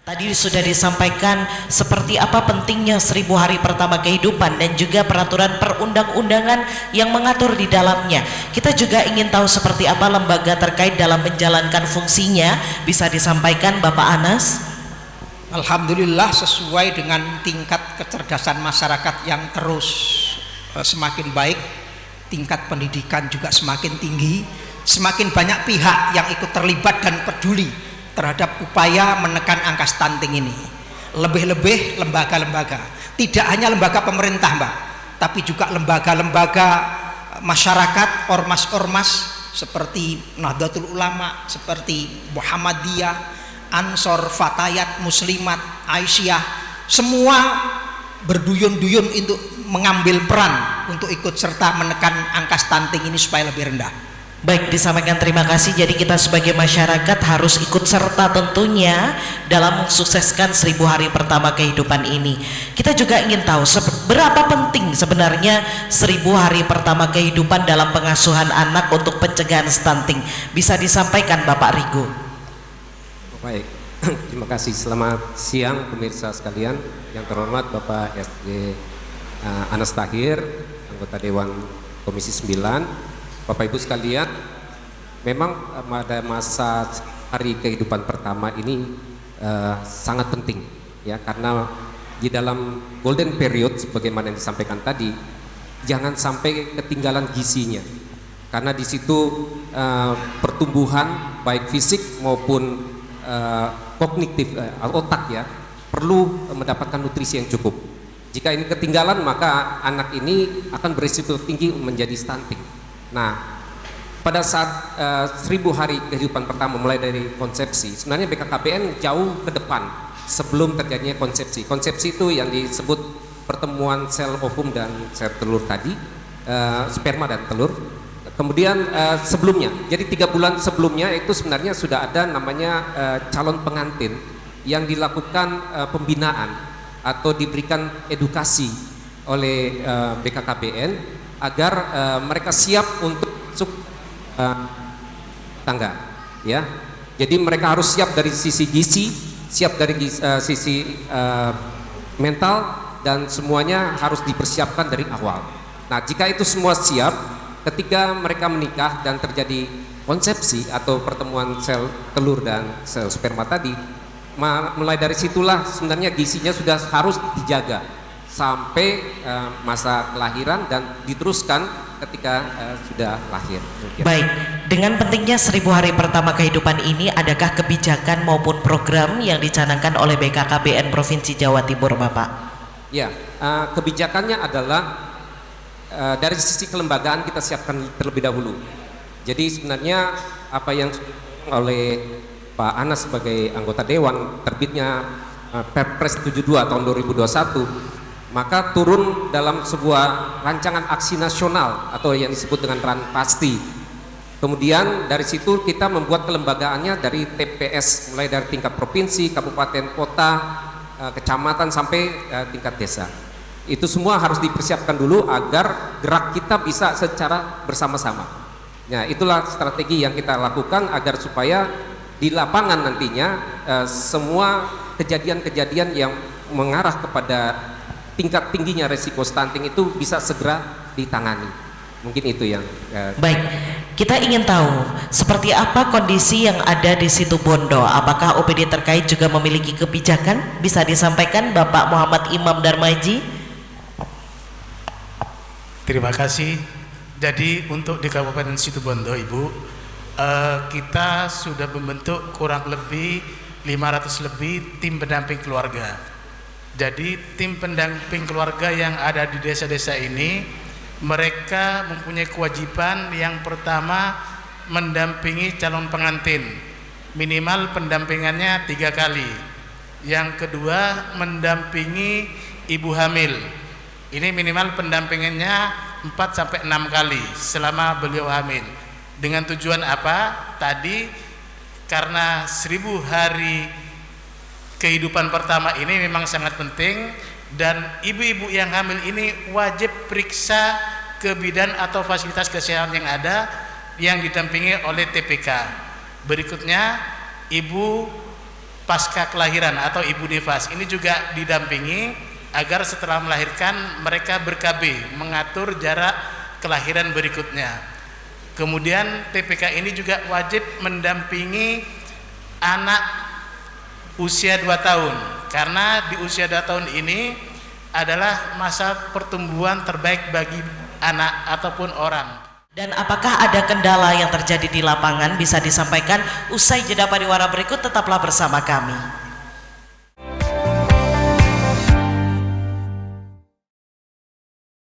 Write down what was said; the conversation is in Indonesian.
Tadi sudah disampaikan seperti apa pentingnya 1000 hari pertama kehidupan dan juga peraturan perundang-undangan yang mengatur di dalamnya. Kita juga ingin tahu seperti apa lembaga terkait dalam menjalankan fungsinya. Bisa disampaikan Bapak Anas? Alhamdulillah, sesuai dengan tingkat kecerdasan masyarakat yang terus semakin baik, tingkat pendidikan juga semakin tinggi, semakin banyak pihak yang ikut terlibat dan peduli terhadap upaya menekan angka stunting ini. Lebih-lebih lembaga-lembaga, tidak hanya lembaga pemerintah Mbak, tapi juga lembaga-lembaga masyarakat, ormas-ormas seperti Nahdlatul Ulama, seperti Muhammadiyah, Ansor, Fatayat, Muslimat, Aisyah, semua berduyun-duyun untuk mengambil peran untuk ikut serta menekan angka stunting ini supaya lebih rendah. Baik, disampaikan terima kasih. Jadi kita sebagai masyarakat harus ikut serta tentunya dalam mensukseskan 1000 hari pertama kehidupan ini. Kita juga ingin tahu seberapa penting sebenarnya 1000 hari pertama kehidupan dalam pengasuhan anak untuk pencegahan stunting. Bisa disampaikan Bapak Rigo. Baik, terima kasih. Selamat siang pemirsa sekalian. Yang terhormat Bapak SJ Anas Tahir, anggota Dewan Komisi 9. Bapak Ibu sekalian, memang pada masa hari kehidupan pertama ini sangat penting ya, karena di dalam golden period sebagaimana yang disampaikan tadi, jangan sampai ketinggalan gizinya, karena di situ pertumbuhan baik fisik maupun kognitif otak ya perlu mendapatkan nutrisi yang cukup. Jika ini ketinggalan, maka anak ini akan berisiko tinggi menjadi stunting. Nah, pada saat 1000 hari kehidupan pertama mulai dari konsepsi, sebenarnya BKKBN jauh ke depan sebelum terjadinya konsepsi. Konsepsi itu yang disebut pertemuan sel ovum dan sel telur tadi, sperma dan telur. Kemudian sebelumnya, jadi 3 bulan sebelumnya itu sebenarnya sudah ada namanya calon pengantin yang dilakukan pembinaan atau diberikan edukasi oleh BKKBN agar mereka siap untuk masuk tangga ya. Jadi mereka harus siap dari sisi gizi, siap dari sisi mental, dan semuanya harus dipersiapkan dari awal. Nah, jika itu semua siap, ketika mereka menikah dan terjadi konsepsi atau pertemuan sel telur dan sel sperma tadi, mulai dari situlah sebenarnya gizinya sudah harus dijaga sampai masa kelahiran dan diteruskan ketika sudah lahir. Baik, dengan pentingnya 1000 hari pertama kehidupan ini, adakah kebijakan maupun program yang dicanangkan oleh BKKBN Provinsi Jawa Timur, Bapak? Ya, kebijakannya adalah dari sisi kelembagaan kita siapkan terlebih dahulu. Jadi sebenarnya apa yang oleh Pak Anas sebagai anggota Dewan, terbitnya Perpres 72 tahun 2021, maka turun dalam sebuah rancangan aksi nasional atau yang disebut dengan Ranpasti. Kemudian dari situ kita membuat kelembagaannya dari TPS, mulai dari tingkat provinsi, kabupaten, kota, kecamatan sampai tingkat desa. Itu semua harus dipersiapkan dulu agar gerak kita bisa secara bersama-sama. Nah, itulah strategi yang kita lakukan agar supaya di lapangan nantinya semua kejadian-kejadian yang mengarah kepada tingkat tingginya resiko stunting itu bisa segera ditangani. Mungkin itu yang baik, kita ingin tahu seperti apa kondisi yang ada di situ Bondo. Apakah OPD terkait juga memiliki kebijakan? Bisa disampaikan Bapak Muhammad Imam Darmaji. Terima kasih. Jadi untuk di Kabupaten Situbondo, Ibu, kita sudah membentuk kurang lebih 500 lebih tim pendamping keluarga. Jadi tim pendamping keluarga yang ada di desa-desa ini, mereka mempunyai kewajiban yang pertama mendampingi calon pengantin, minimal pendampingannya 3 kali. Yang kedua mendampingi ibu hamil, ini minimal pendampingannya 4-6 kali selama beliau hamil. Dengan tujuan apa? Tadi karena 1000 hari kehidupan pertama ini memang sangat penting, dan ibu-ibu yang hamil ini wajib periksa ke bidan atau fasilitas kesehatan yang ada yang didampingi oleh TPK. Berikutnya, ibu pasca kelahiran atau ibu nifas. Ini juga didampingi agar setelah melahirkan mereka ber-KB, mengatur jarak kelahiran berikutnya. Kemudian TPK ini juga wajib mendampingi anak usia 2 tahun, karena di usia 2 tahun ini adalah masa pertumbuhan terbaik bagi anak ataupun orang. Dan apakah ada kendala yang terjadi di lapangan bisa disampaikan usai jeda pariwara berikut? Tetaplah bersama kami.